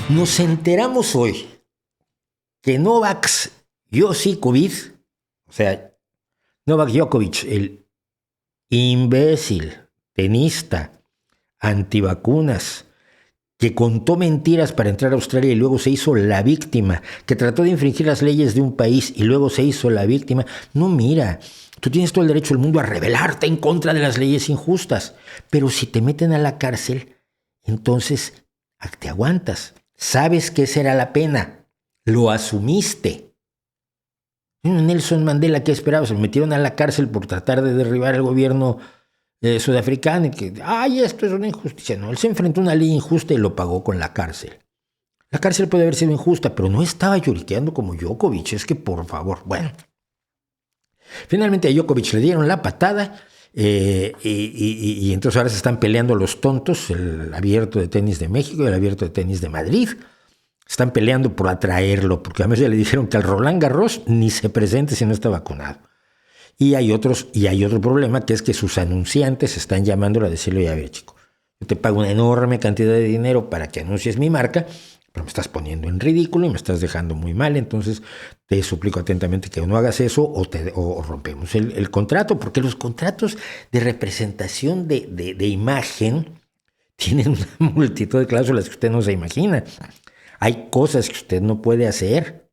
Nos enteramos hoy que Novak Djokovic, o sea, Novak Djokovic, el imbécil tenista antivacunas, que contó mentiras para entrar a Australia y luego se hizo la víctima, que trató de infringir las leyes de un país y luego se hizo la víctima. No, mira, tú tienes todo el derecho del mundo a rebelarte en contra de las leyes injustas, pero si te meten a la cárcel, entonces te aguantas. Sabes que esa era la pena, lo asumiste. Nelson Mandela, ¿qué esperaba? Se metieron a la cárcel por tratar de derribar el gobierno sudafricano y que, esto es una injusticia. No, él se enfrentó a una ley injusta y lo pagó con la cárcel. La cárcel puede haber sido injusta, pero no estaba lloriqueando como Djokovic. Es que, por favor, bueno. Finalmente a Djokovic le dieron la patada y entonces ahora se están peleando los tontos, el abierto de tenis de México y el abierto de tenis de Madrid. Están peleando por atraerlo, porque además ya le dijeron que al Roland Garros ni se presente si no está vacunado. Y hay otro problema, que es que sus anunciantes están llamándole a decirle, a ver, chico, yo te pago una enorme cantidad de dinero para que anuncies mi marca, pero me estás poniendo en ridículo y me estás dejando muy mal, entonces te suplico atentamente que no hagas eso o rompemos el contrato, porque los contratos de representación de imagen tienen una multitud de cláusulas que usted no se imagina. Hay cosas que usted no puede hacer.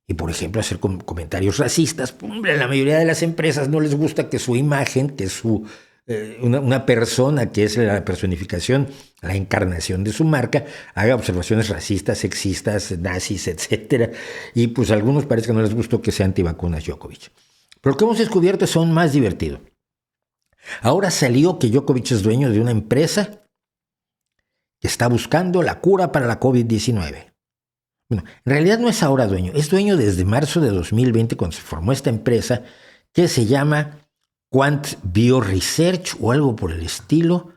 Y, por ejemplo, hacer comentarios racistas. Hombre, a la mayoría de las empresas no les gusta que su imagen, que una persona que es la personificación, la encarnación de su marca, haga observaciones racistas, sexistas, nazis, etc. Y pues a algunos parece que no les gustó que sea antivacunas Djokovic. Pero lo que hemos descubierto es aún más divertido. Ahora salió que Djokovic es dueño de una empresa que está buscando la cura para la COVID-19. Bueno, en realidad no es ahora dueño, es dueño desde marzo de 2020 cuando se formó esta empresa que se llama Quant Bioresearch o algo por el estilo.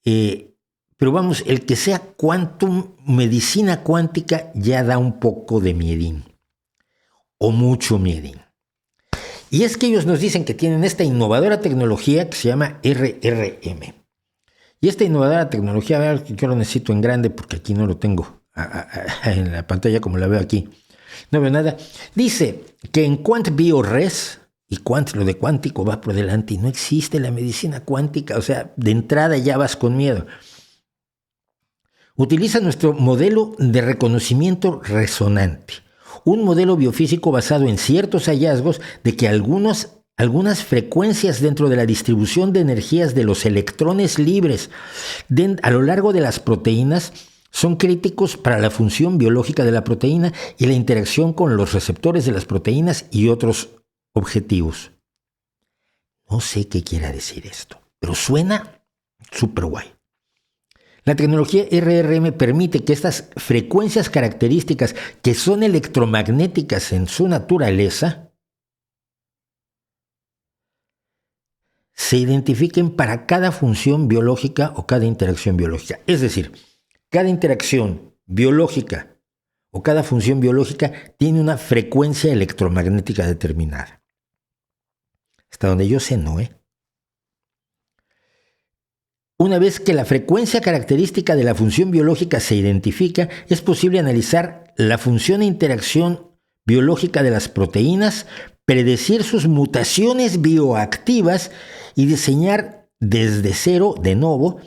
Pero vamos, el que sea quantum, medicina cuántica, ya da un poco de miedín, o mucho miedín. Y es que ellos nos dicen que tienen esta innovadora tecnología que se llama RRM. Y esta innovadora tecnología, a ver, yo lo necesito en grande porque aquí no lo tengo en la pantalla como la veo aquí. No veo nada. Dice que en Quant BioRes, y lo de cuántico va por delante, y no existe la medicina cuántica, o sea, de entrada ya vas con miedo. Utiliza nuestro modelo de reconocimiento resonante, un modelo biofísico basado en ciertos hallazgos de que algunas frecuencias dentro de la distribución de energías de los electrones libres a lo largo de las proteínas son críticos para la función biológica de la proteína y la interacción con los receptores de las proteínas y otros objetivos. No sé qué quiera decir esto, pero suena súper guay. La tecnología RRM permite que estas frecuencias características, que son electromagnéticas en su naturaleza, se identifiquen para cada función biológica o cada interacción biológica. Es decir, cada interacción biológica o cada función biológica tiene una frecuencia electromagnética determinada. Hasta donde yo sé, no, Una vez que la frecuencia característica de la función biológica se identifica, es posible analizar la función e interacción biológica de las proteínas, predecir sus mutaciones bioactivas y diseñar desde cero, de nuevo,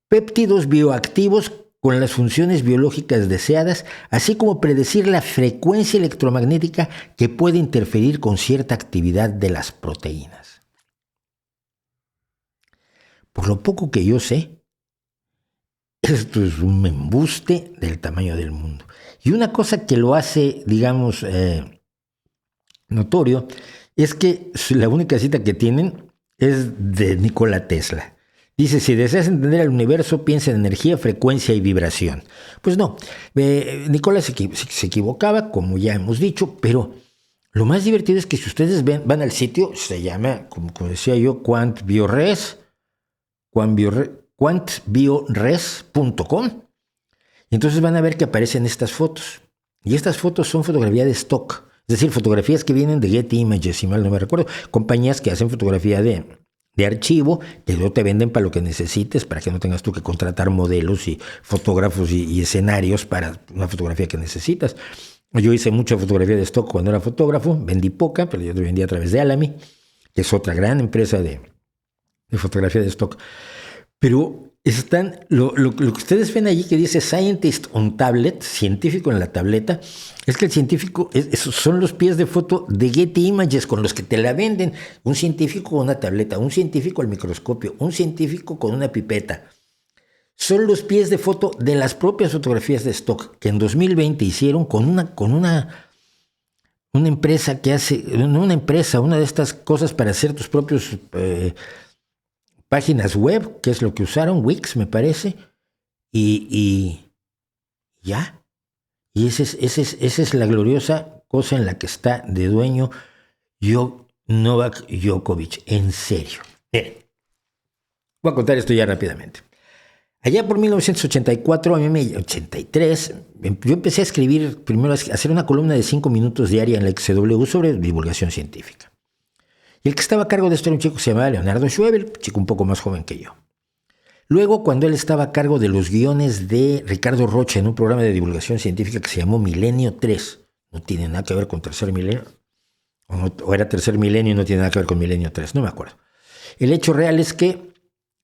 péptidos bioactivos con las funciones biológicas deseadas, así como predecir la frecuencia electromagnética que puede interferir con cierta actividad de las proteínas. Por lo poco que yo sé, esto es un embuste del tamaño del mundo. Y una cosa que lo hace, digamos, notorio, es que la única cita que tienen es de Nikola Tesla. Dice, si deseas entender el universo, piensa en energía, frecuencia y vibración. Pues no, Nikola se equivocaba, como ya hemos dicho, pero lo más divertido es que si ustedes van al sitio, se llama, como decía yo, Quant BioRes, quantbiores.com, y entonces van a ver que aparecen estas fotos. Y estas fotos son fotografía de stock, es decir, fotografías que vienen de Getty Images, si mal no me recuerdo, compañías que hacen fotografía de de archivo, que luego te venden para lo que necesites, para que no tengas tú que contratar modelos y fotógrafos y escenarios para una fotografía que necesitas. Yo hice mucha fotografía de stock cuando era fotógrafo, vendí poca, pero yo lo vendí a través de Alamy, que es otra gran empresa de fotografía de stock. Pero están, lo que ustedes ven allí que dice Scientist on Tablet, científico en la tableta, es que el científico, esos son los pies de foto de Getty Images con los que te la venden. Un científico con una tableta, un científico al microscopio, un científico con una pipeta. Son los pies de foto de las propias fotografías de stock que en 2020 hicieron con una empresa que hace, una de estas cosas para hacer tus propios páginas web, que es lo que usaron, Wix me parece, y ya. Y esa es la gloriosa cosa en la que está de dueño Novak Djokovic, en serio. Voy a contar esto ya rápidamente. Allá por 1984, 83, yo empecé a escribir, primero a hacer una columna de 5 minutos diaria en la XW sobre divulgación científica. Y el que estaba a cargo de esto era un chico que se llamaba Leonardo Schwebel, chico un poco más joven que yo. Luego, cuando él estaba a cargo de los guiones de Ricardo Rocha en un programa de divulgación científica que se llamó Milenio 3, no tiene nada que ver con Tercer Milenio, o era Tercer Milenio y no tiene nada que ver con Milenio 3, no me acuerdo. El hecho real es que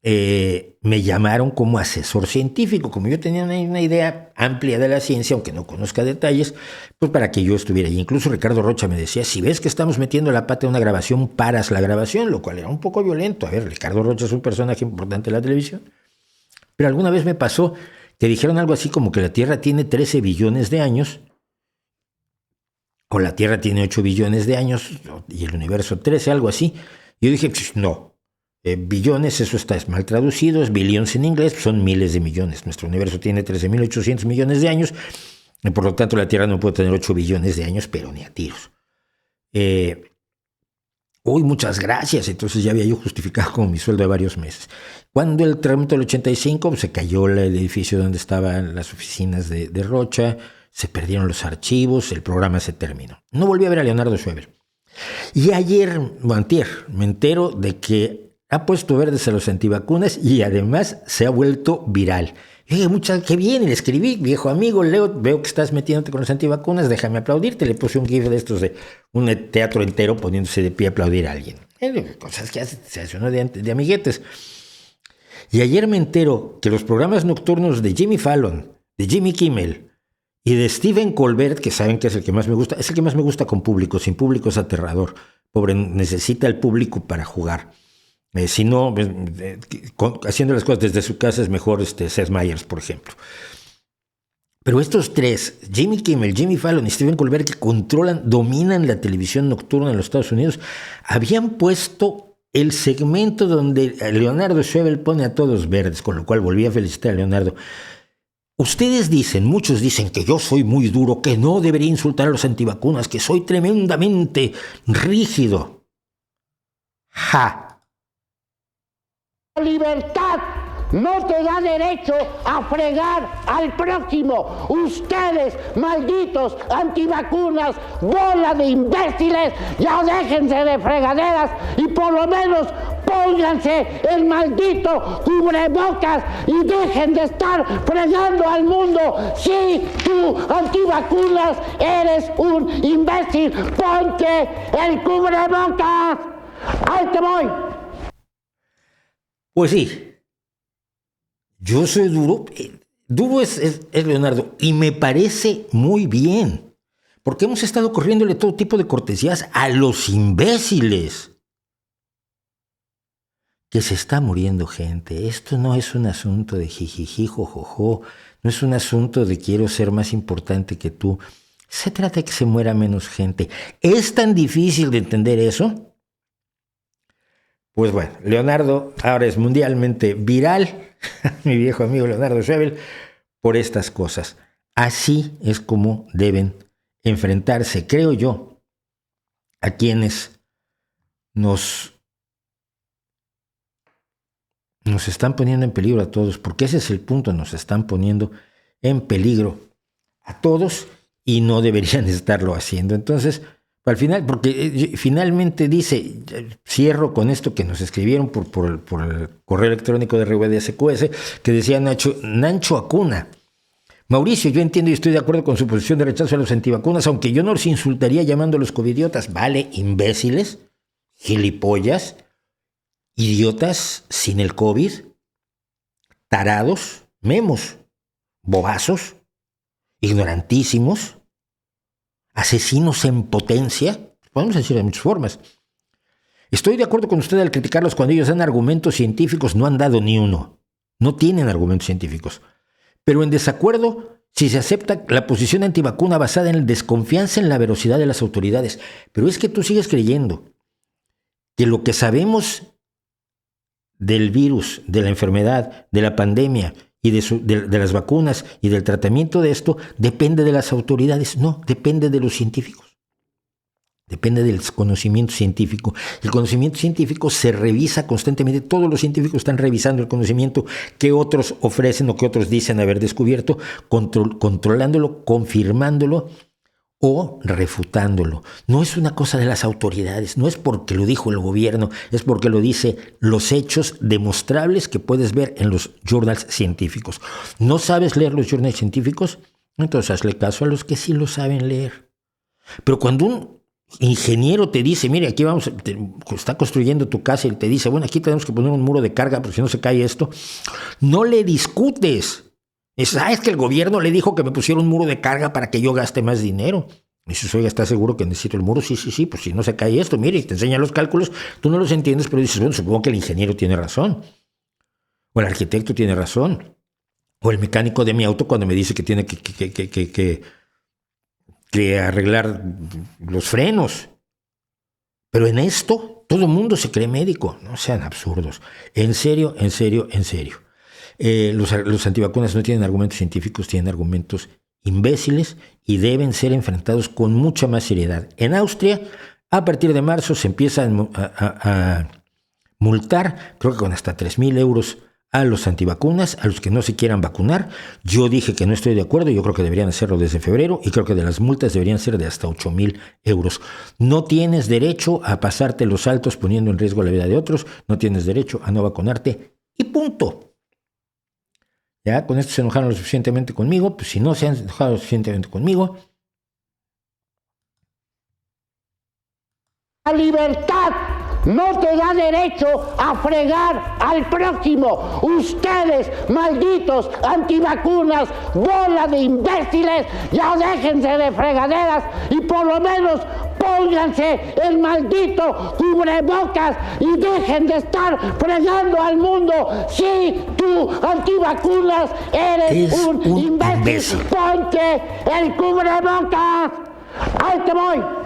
me llamaron como asesor científico, como yo tenía una idea amplia de la ciencia, aunque no conozca detalles, pues para que yo estuviera ahí. Incluso Ricardo Rocha me decía, si ves que estamos metiendo la pata en una grabación, paras la grabación, lo cual era un poco violento. A ver, Ricardo Rocha es un personaje importante de la televisión. Pero alguna vez me pasó que dijeron algo así como que la Tierra tiene 13 billones de años, o la Tierra tiene 8 billones de años, y el universo 13, algo así. Yo dije, pues no. Billones, eso está mal traducido, es billions en inglés, son miles de millones. Nuestro universo tiene 13.800 millones de años, y por lo tanto la Tierra no puede tener 8 billones de años, pero ni a tiros. Uy, muchas gracias. Entonces ya había yo justificado como mi sueldo de varios meses. Cuando el terremoto del 85, pues, se cayó el edificio donde estaban las oficinas de Rocha, se perdieron los archivos, el programa se terminó. No volví a ver a Leonardo Schwebel. Y ayer, o antier, me entero de que ha puesto verdes a los antivacunas y además se ha vuelto viral. Yo dije, qué bien, y le escribí, viejo amigo, Leo, veo que estás metiéndote con los antivacunas, déjame aplaudirte. Le puse un gif de estos de un teatro entero poniéndose de pie a aplaudir a alguien. Cosas que se hace uno de amiguetes. Y ayer me entero que los programas nocturnos de Jimmy Fallon, de Jimmy Kimmel y de Stephen Colbert, que saben que es el que más me gusta, es el que más me gusta con público. Sin público es aterrador. Pobre, necesita el público para jugar. Si no, haciendo las cosas desde su casa es mejor Seth Meyers, por ejemplo. Pero estos tres, Jimmy Kimmel, Jimmy Fallon y Stephen Colbert, que dominan la televisión nocturna en los Estados Unidos, habían puesto el segmento donde Leonardo Schwebel pone a todos verdes, con lo cual volví a felicitar a Leonardo. Ustedes dicen, muchos dicen que yo soy muy duro, que no debería insultar a los antivacunas, que soy tremendamente rígido. ¡Ja! La libertad no te da derecho a fregar al próximo. Ustedes, malditos antivacunas, bola de imbéciles, ya déjense de fregaderas y por lo menos pónganse el maldito cubrebocas y dejen de estar fregando al mundo. Si tú, antivacunas, eres un imbécil, ponte el cubrebocas. ¡Ahí te voy! Pues sí, yo soy duro. Duro es Leonardo, y me parece muy bien, porque hemos estado corriéndole todo tipo de cortesías a los imbéciles. Que se está muriendo gente. Esto no es un asunto de jijiji, jojojo, no es un asunto de quiero ser más importante que tú. Se trata de que se muera menos gente. ¿Es tan difícil de entender eso? Pues bueno, Leonardo ahora es mundialmente viral, mi viejo amigo Leonardo Schwebel, por estas cosas. Así es como deben enfrentarse, creo yo, a quienes nos están poniendo en peligro a todos, porque ese es el punto, nos están poniendo en peligro a todos y no deberían estarlo haciendo. Entonces, Al final, porque finalmente dice, cierro con esto que nos escribieron por el correo electrónico de RBDSQS, que decía Nancho Acuna. Mauricio, yo entiendo y estoy de acuerdo con su posición de rechazo a los antivacunas, aunque yo no los insultaría llamándolos covidiotas. Vale, imbéciles, gilipollas, idiotas sin el COVID, tarados, memos, bobazos, ignorantísimos, asesinos en potencia, podemos decir de muchas formas. Estoy de acuerdo con usted al criticarlos cuando ellos dan argumentos científicos, no han dado ni uno. No tienen argumentos científicos. Pero en desacuerdo si se acepta la posición antivacuna basada en la desconfianza en la veracidad de las autoridades. Pero es que tú sigues creyendo que lo que sabemos del virus, de la enfermedad, de la pandemia y de las vacunas y del tratamiento de esto depende de las autoridades. No, depende de los científicos. Depende del conocimiento científico. El conocimiento científico se revisa constantemente. Todos los científicos están revisando el conocimiento que otros ofrecen o que otros dicen haber descubierto, controlándolo, confirmándolo o refutándolo. No es una cosa de las autoridades, no es porque lo dijo el gobierno, es porque lo dice los hechos demostrables que puedes ver en los journals científicos. ¿No sabes leer los journals científicos? Entonces hazle caso a los que sí lo saben leer. Pero cuando un ingeniero te dice, mire, aquí está construyendo tu casa y te dice, bueno, aquí tenemos que poner un muro de carga porque si no se cae esto, no le discutes. Es que el gobierno le dijo que me pusiera un muro de carga para que yo gaste más dinero. Y dices, oiga, ¿estás seguro que necesito el muro? Sí, pues si no se cae esto, mire, y te enseña los cálculos, tú no los entiendes, pero dices, bueno, supongo que el ingeniero tiene razón, o el arquitecto tiene razón, o el mecánico de mi auto cuando me dice que tiene que arreglar los frenos. Pero en esto, todo el mundo se cree médico. No sean absurdos. En serio. Los antivacunas no tienen argumentos científicos, tienen argumentos imbéciles y deben ser enfrentados con mucha más seriedad. En Austria, a partir de marzo, se empiezan a multar, creo que con hasta 3,000 euros a los antivacunas, a los que no se quieran vacunar. Yo dije que no estoy de acuerdo, yo creo que deberían hacerlo desde febrero y creo que de las multas deberían ser de hasta 8,000 euros. No tienes derecho a pasarte los saltos poniendo en riesgo la vida de otros, no tienes derecho a no vacunarte y punto. Ya, con esto se enojaron lo suficientemente conmigo, pues si no se han enojado lo suficientemente conmigo. La libertad no te da derecho a fregar al próximo. Ustedes, malditos antivacunas, bola de imbéciles, ya déjense de fregaderas y por lo menos pónganse el maldito cubrebocas y dejen de estar fregando al mundo. Sí, tú, antivacunas, eres un imbécil. Ponte el cubrebocas. ¡Ahí te voy!